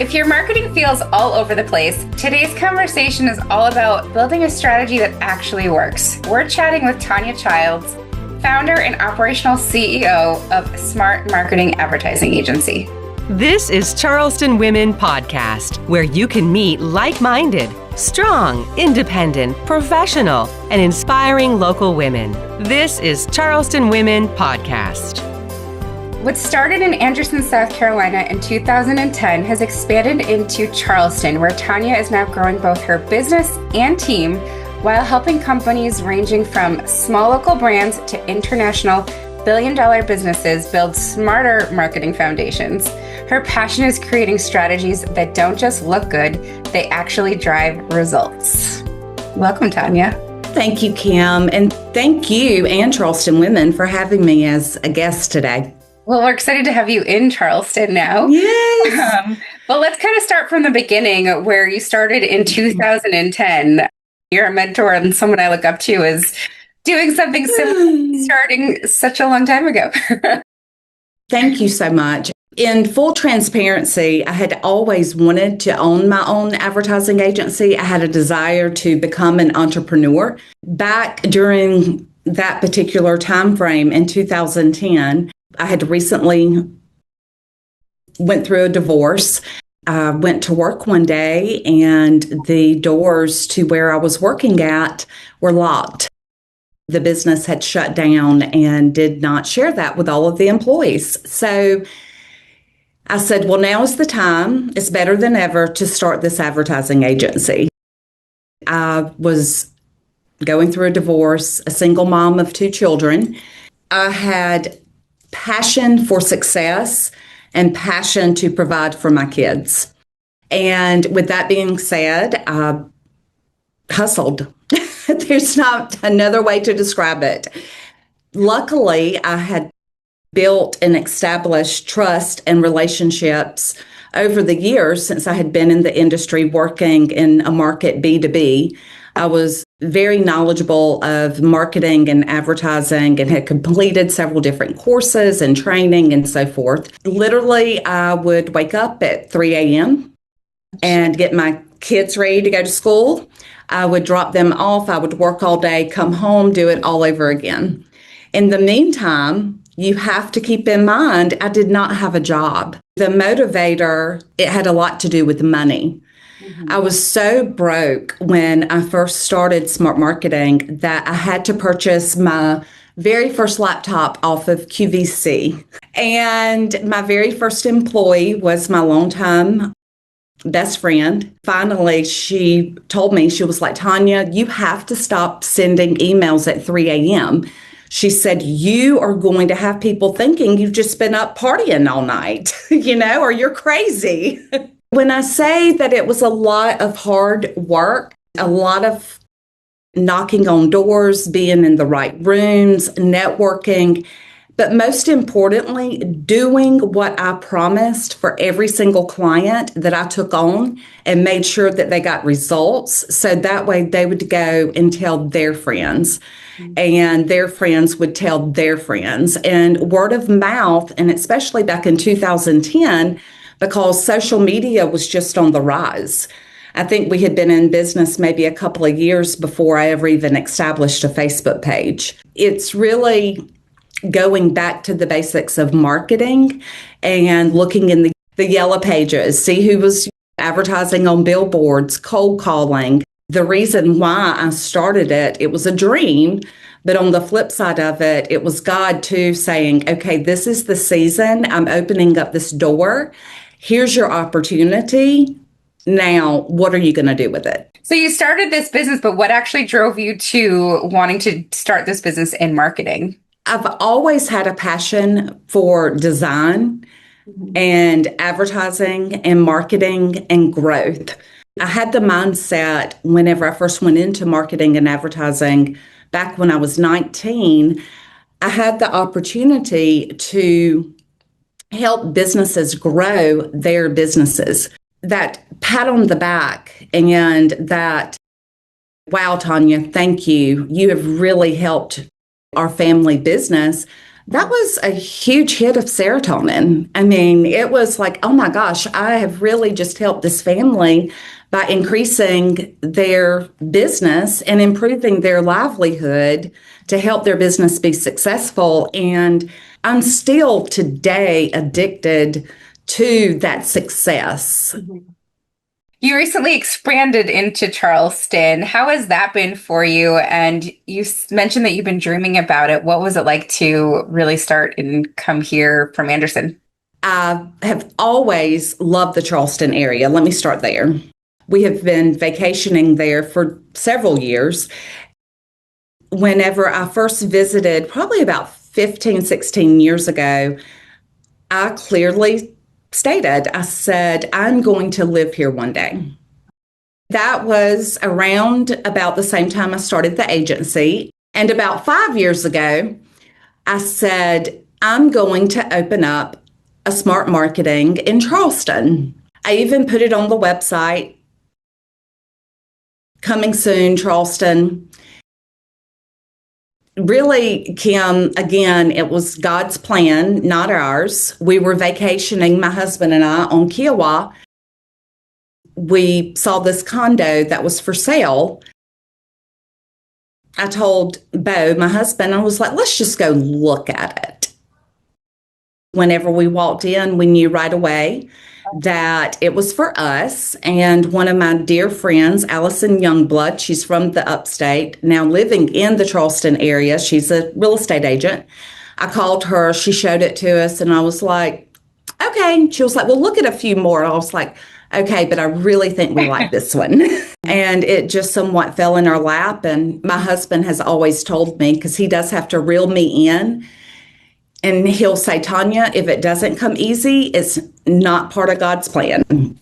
If your marketing feels all over the place, today's conversation is all about building a strategy that actually works. We're chatting with Tonya Childs, founder and operational CEO of Smart Marketing Advertising Agency. This is Charleston Women Podcast, where you can meet like-minded, strong, independent, professional, and inspiring local women. This is Charleston Women Podcast. What started in Anderson, South Carolina in 2010 has expanded into Charleston, where Tonya is now growing both her business and team while helping companies ranging from small local brands to international billion-dollar businesses build smarter marketing foundations. Her passion is creating strategies that don't just look good, they actually drive results. Welcome, Tonya. Thank you, Kim, and thank you and Charleston Women for having me as a guest today. Well, we're excited to have you in Charleston now. Yes. But let's kind of start from the beginning, where you started in 2010. You're a mentor and someone I look up to is doing something similar, starting such a long time ago. Thank you so much. In full transparency, I had always wanted to own my own advertising agency. I had a desire to become an entrepreneur. Back during that particular time frame in 2010, I had recently went through a divorce. I went to work one day and the doors to where I was working at were locked. The business had shut down and did not share that with all of the employees. So I said, well, now is the time. It's better than ever to start this advertising agency. I was going through a divorce, a single mom of 2 children. I had passion for success and passion to provide for my kids. And with that being said, I hustled. There's not another way to describe it. Luckily, I had built and established trust and relationships over the years since I had been in the industry working in a market B2B. I was very knowledgeable of marketing and advertising and had completed several different courses and training and so forth. Literally, I would wake up at 3 a.m. and get my kids ready to go to school. I would drop them off. I would work all day, come home, do it all over again. In the meantime, you have to keep in mind, I did not have a job. The motivator, it had a lot to do with money. I was so broke when I first started Smart Marketing that I had to purchase my very first laptop off of QVC. And my very first employee was my longtime best friend. Finally, she told me, she was like, Tonya, you have to stop sending emails at 3 a.m. She said, you are going to have people thinking you've just been up partying all night, or you're crazy. When I say that it was a lot of hard work, a lot of knocking on doors, being in the right rooms, networking, but most importantly, doing what I promised for every single client that I took on and made sure that they got results. So that way they would go and tell their friends and their friends would tell their friends. And word of mouth, and especially back in 2010, because social media was just on the rise. I think we had been in business maybe a couple of years before I ever even established a Facebook page. It's really going back to the basics of marketing and looking in the yellow pages, see who was advertising on billboards, cold calling. The reason why I started it, it was a dream, but on the flip side of it, it was God too saying, okay, this is the season. I'm opening up this door. Here's your opportunity. Now, what are you going to do with it? So you started this business, but what actually drove you to wanting to start this business in marketing? I've always had a passion for design and advertising and marketing and growth. I had the mindset whenever I first went into marketing and advertising back when I was 19, I had the opportunity to help businesses grow their businesses. That pat on the back and that, wow, Tonya, thank you. You have really helped our family business That was a huge hit of serotonin. I mean, it was like, oh my gosh, I have really just helped this family by increasing their business and improving their livelihood to help their business be successful. And I'm still today addicted to that success. You recently expanded into Charleston. How has that been for you? And you mentioned that you've been dreaming about it. What was it like to really start and come here from Anderson? I have always loved the Charleston area. Let me start there. We have been vacationing there for several years. Whenever I first visited, probably about 15, 16 years ago, I clearly stated, I said, I'm going to live here one day. That was around about the same time I started the agency. And about 5 years ago, I said, I'm going to open up a smart marketing in Charleston. I even put it on the website, coming soon, Charleston. Really, Kim, again, it was God's plan, not ours. We were vacationing, my husband and I, on Kiowa. We saw this condo that was for sale. I told Bo, my husband, I was like, let's just go look at it. Whenever we walked in, we knew right away that it was for us. And one of my dear friends, Allison Youngblood, she's from the upstate, now living in the Charleston area. She's a real estate agent. I called her, she showed it to us, and I was like, okay. She was like, well, look at a few more. I was like, okay, but I really think we like this one. And it just somewhat fell in our lap. And my husband has always told me, because he does have to reel me in, and he'll say, Tonya, if it doesn't come easy, it's not part of God's plan.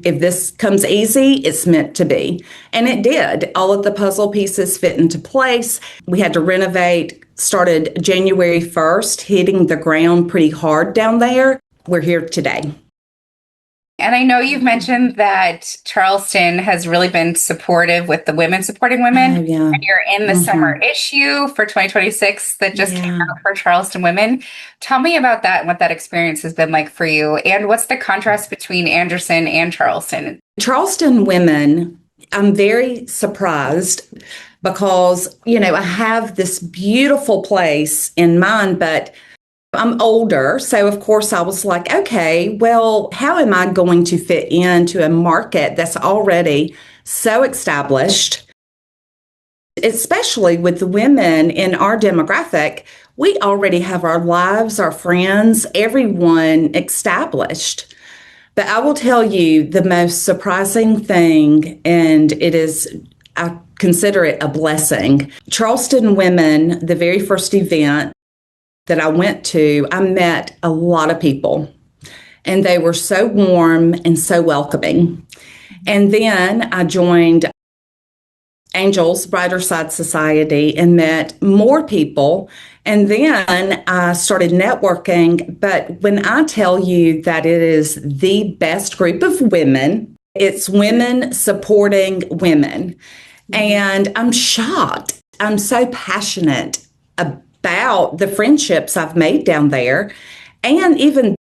If this comes easy, it's meant to be. And it did. All of the puzzle pieces fit into place. We had to renovate, started January 1st, hitting the ground pretty hard down there. We're here today. And I know you've mentioned that Charleston has really been supportive with the women supporting women. Oh, yeah. And you're in the summer issue for 2026 that just came out for Charleston women. Tell me about that and what that experience has been like for you. And what's the contrast between Anderson and Charleston? Charleston women, I'm very surprised because, I have this beautiful place in mind, but I'm older, so of course I was like, okay, well, how am I going to fit into a market that's already so established? Especially with the women in our demographic, we already have our lives, our friends, everyone established. But I will tell you the most surprising thing, and I consider it a blessing. Charleston women, the very first event that I went to, I met a lot of people, and they were so warm and so welcoming. And then I joined Angels Brighter Side Society and met more people. And then I started networking. But when I tell you that it is the best group of women, it's women supporting women. And I'm shocked. I'm so passionate about the friendships I've made down there and even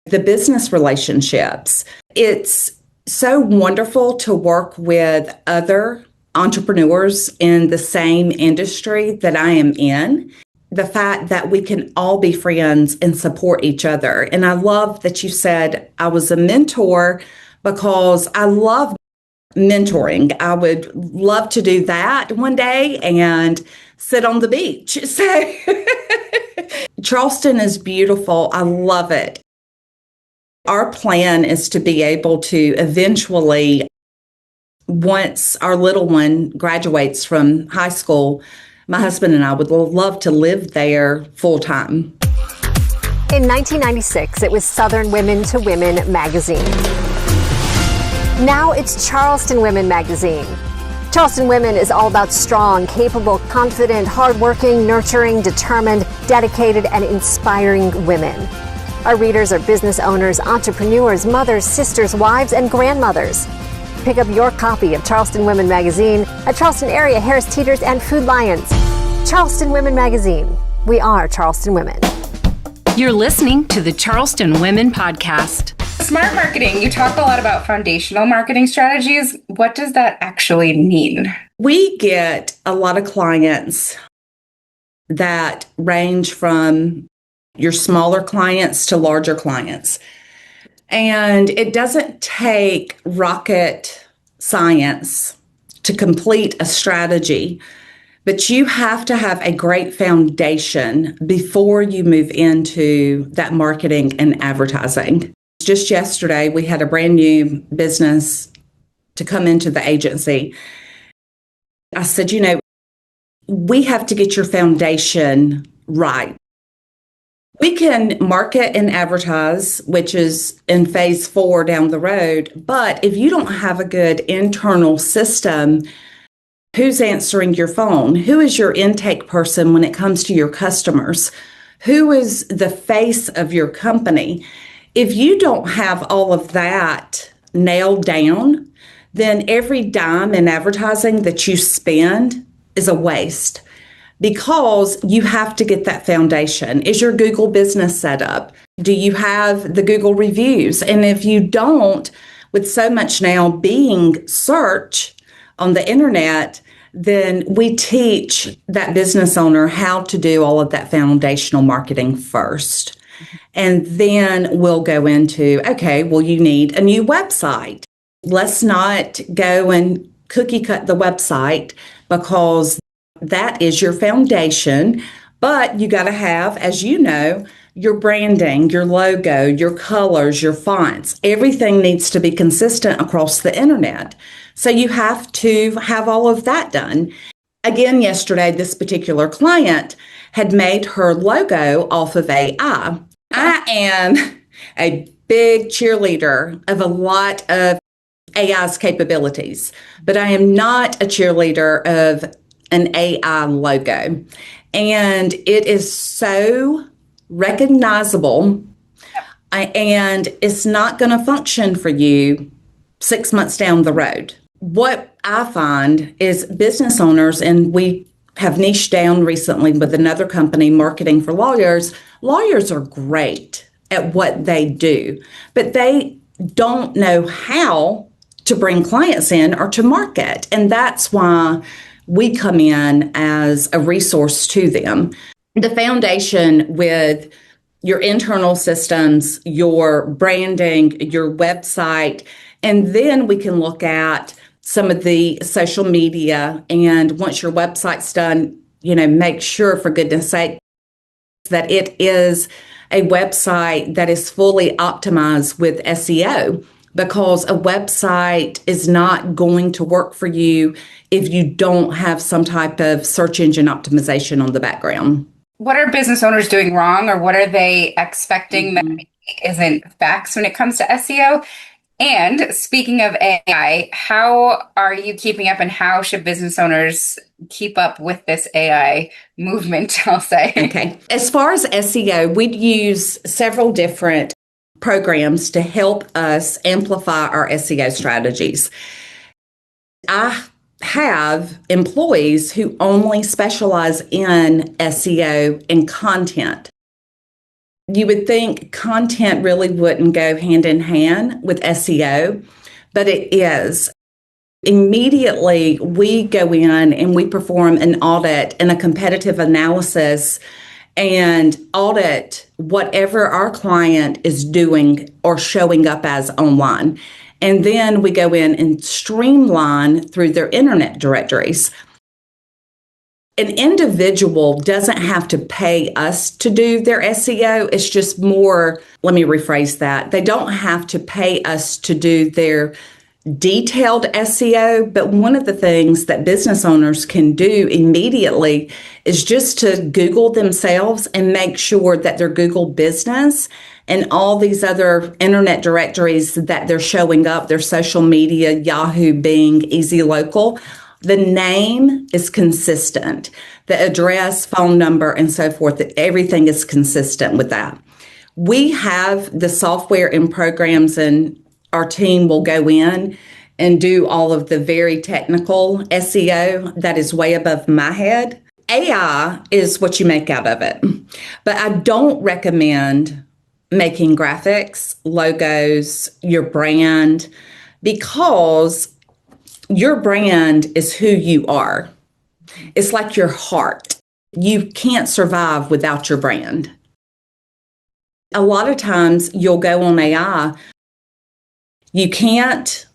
the business relationships. It's so wonderful to work with other entrepreneurs in the same industry that I am in. The fact that we can all be friends and support each other. And I love that you said I was a mentor, because I love mentoring. I would love to do that one day and sit on the beach. So Charleston is beautiful. I love it. Our plan is to be able to eventually, once our little one graduates from high school, my husband and I would love to live there full time. In 1996, it was Southern Women to Women magazine. Now it's Charleston Women magazine. Charleston Women is all about strong, capable, confident, hardworking, nurturing, determined, dedicated, and inspiring women. Our readers are business owners, entrepreneurs, mothers, sisters, wives, and grandmothers. Pick up your copy of Charleston Women magazine at Charleston area Harris Teeters and Food Lions. Charleston Women magazine. We are Charleston Women. You're listening to the Charleston Women Podcast. Smart marketing. You talk a lot about foundational marketing strategies. What does that actually mean? We get a lot of clients that range from your smaller clients to larger clients. And it doesn't take rocket science to complete a strategy, but you have to have a great foundation before you move into that marketing and advertising. Just yesterday, we had a brand new business to come into the agency. I said, we have to get your foundation right. We can market and advertise, which is in phase 4 down the road. But if you don't have a good internal system, who's answering your phone? Who is your intake person when it comes to your customers? Who is the face of your company? If you don't have all of that nailed down, then every dime in advertising that you spend is a waste because you have to get that foundation. Is your Google business set up? Do you have the Google reviews? And if you don't, with so much now being search on the internet, then we teach that business owner how to do all of that foundational marketing first. And then we'll go into, okay, well, you need a new website. Let's not go and cookie cut the website because that is your foundation. But you got to have, as you know, your branding, your logo, your colors, your fonts. Everything needs to be consistent across the internet. So you have to have all of that done. Again, yesterday, this particular client had made her logo off of AI. I am a big cheerleader of a lot of AI's capabilities, but I am not a cheerleader of an AI logo. And it is so recognizable and it's not going to function for you 6 months down the road. What I find is business owners, and we have niched down recently with another company, Marketing for Lawyers. Lawyers are great at what they do, but they don't know how to bring clients in or to market. And that's why we come in as a resource to them. The foundation with your internal systems, your branding, your website, and then we can look at some of the social media. And once your website's done, make sure, for goodness sake, that it is a website that is fully optimized with SEO, because a website is not going to work for you if you don't have some type of search engine optimization on the background. What are business owners doing wrong, or what are they expecting that isn't facts when it comes to SEO? And speaking of AI, how are you keeping up, and how should business owners keep up with this AI movement, I'll say? Okay. As far as SEO, we'd use several different programs to help us amplify our SEO strategies. I have employees who only specialize in SEO and content. You would think content really wouldn't go hand in hand with SEO, but it is. Immediately, we go in and we perform an audit and a competitive analysis and audit whatever our client is doing or showing up as online. And then we go in and streamline through their internet directories. An individual doesn't have to pay us to do their SEO. It's just more, let me rephrase that. They don't have to pay us to do their detailed SEO, but one of the things that business owners can do immediately is just to Google themselves and make sure that their Google business and all these other internet directories that they're showing up, their social media, Yahoo, Bing, Easy Local, the name is consistent. The address, phone number, and so forth, everything is consistent with that. We have the software and programs, and our team will go in and do all of the very technical SEO that is way above my head. AI is what you make out of it. But I don't recommend making graphics, logos, your brand, because your brand is who you are. It's like your heart. You can't survive without your brand. A lot of times you'll go on AI, you can't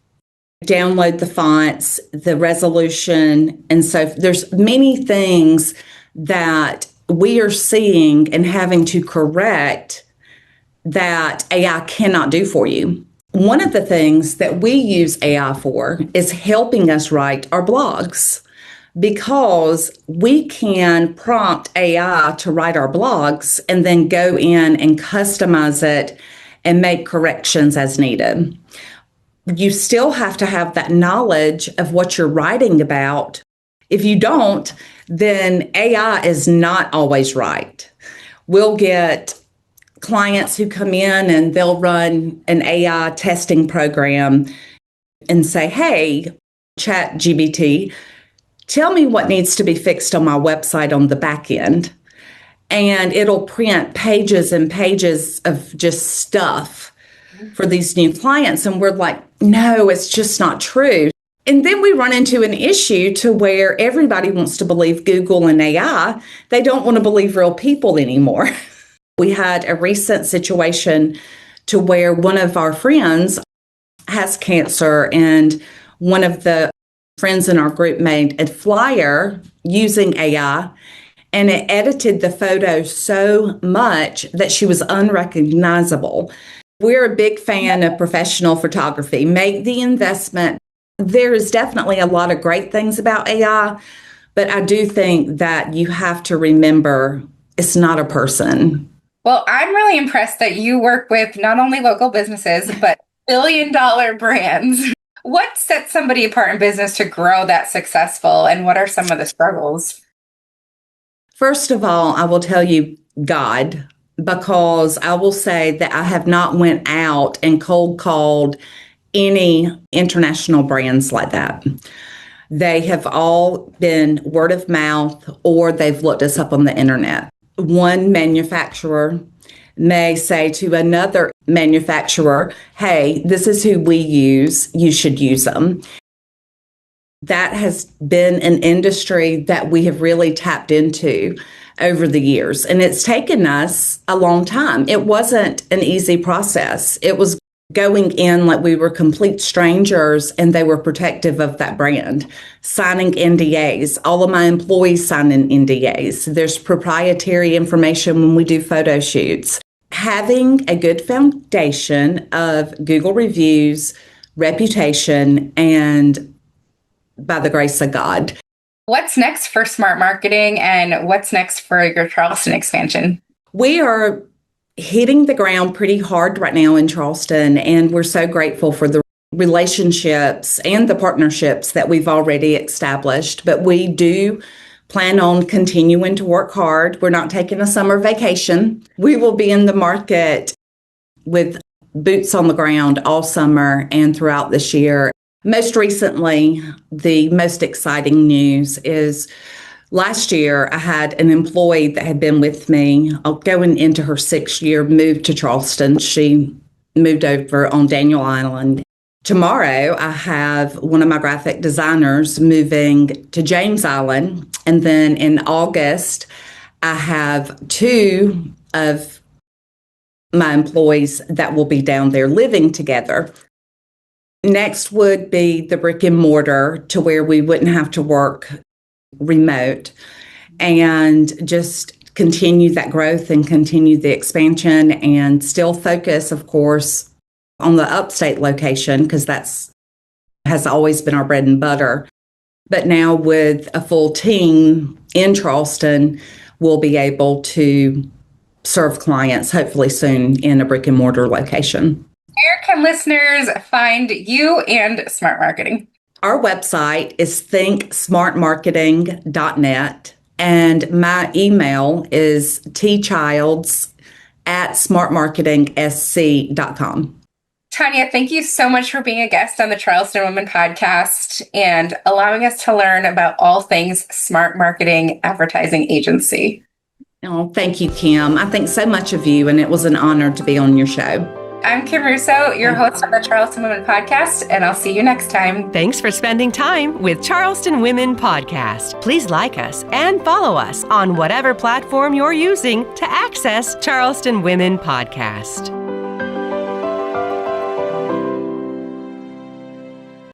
download the fonts, the resolution. And so there's many things that we are seeing and having to correct that AI cannot do for you. One of the things that we use AI for is helping us write our blogs, because we can prompt AI to write our blogs and then go in and customize it and make corrections as needed. You still have to have that knowledge of what you're writing about. If you don't, then AI is not always right. We'll get clients who come in and they'll run an AI testing program and say, hey, ChatGPT, tell me what needs to be fixed on my website on the back end. And it'll print pages and pages of just stuff for these new clients. And we're like, no, it's just not true. And then we run into an issue to where everybody wants to believe Google and AI. They don't want to believe real people anymore. We had a recent situation to where one of our friends has cancer, and one of the friends in our group made a flyer using AI, and it edited the photo so much that she was unrecognizable. We're a big fan of professional photography. Make the investment. There is definitely a lot of great things about AI, but I do think that you have to remember it's not a person. Well, I'm really impressed that you work with not only local businesses, but billion-dollar brands. What sets somebody apart in business to grow that successful, and what are some of the struggles? First of all, I will tell you God, because I will say that I have not went out and cold called any international brands like that. They have all been word of mouth, or they've looked us up on the internet. One manufacturer may say to another manufacturer, hey, this is who we use, you should use them. That has been an industry that we have really tapped into over the years, and it's taken us a long time. It wasn't an easy process. It was going in like we were complete strangers, and they were protective of that brand, signing NDAs. All of my employees sign in NDAs. There's proprietary information when we do photo shoots. Having a good foundation of Google reviews, reputation, and by the grace of God. What's next for Smart Marketing, and what's next for your Charleston expansion? We are hitting the ground pretty hard right now in Charleston, and we're so grateful for the relationships and the partnerships that we've already established. But we do plan on continuing to work hard. We're not taking a summer vacation. We will be in the market with boots on the ground all summer and throughout this year. Most recently, the most exciting news is last year, I had an employee that had been with me, going into her 6th year, moved to Charleston. She moved over on Daniel Island. Tomorrow, I have one of my graphic designers moving to James Island. And then in August, I have 2 of my employees that will be down there living together. Next would be the brick and mortar, to where we wouldn't have to work remote, and just continue that growth and continue the expansion, and still focus, of course, on the upstate location, because that's has always been our bread and butter. But now with a full team in Charleston, we'll be able to serve clients hopefully soon in a brick and mortar location. Where can listeners find you and Smart Marketing? Our website is thinksmartmarketing.net, and my email is tchilds@smartmarketingsc.com. Tonya, thank you so much for being a guest on the Charleston Women podcast and allowing us to learn about all things smart marketing advertising agency. Oh, thank you, Kim. I think so much of you, and it was an honor to be on your show. I'm Kim Russo, your host of the Charleston Women podcast, and I'll see you next time. Thanks for spending time with Charleston Women Podcast. Please like us and follow us on whatever platform you're using to access Charleston Women Podcast.